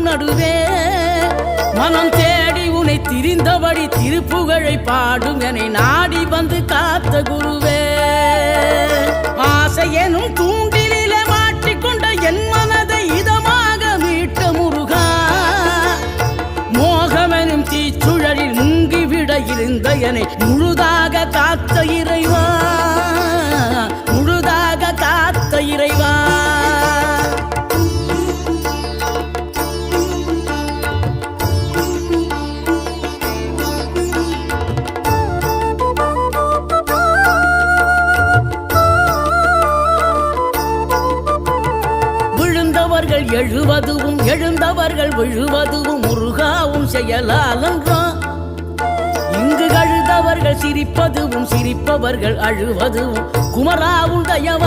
நடுவே மனம் தேடி உனை திரிந்தபடி திருப்புகழை பாடும் என நாடி வந்து காத்த குருவே ஆசை எனும் தூண்டிலே மாட்டிக்கொண்ட என் மனதை இதமாக மீட்ட முருகா மோகமெனும் தீச்சுழலில் முங்கிவிட இருந்த என்னை முழுதாக காத்த இறைவா முழுதாக காத்த இறைவா விழுந்தவர்கள் எழுவதுவும் எழுந்தவர்கள் விழுவதுவும் முருகாவும் செயலாலன்றோம் இங்கு அழுதவர்கள் சிரிப்பதுவும் சிரிப்பவர்கள் அழுவதுவும் குமராவும் தயவா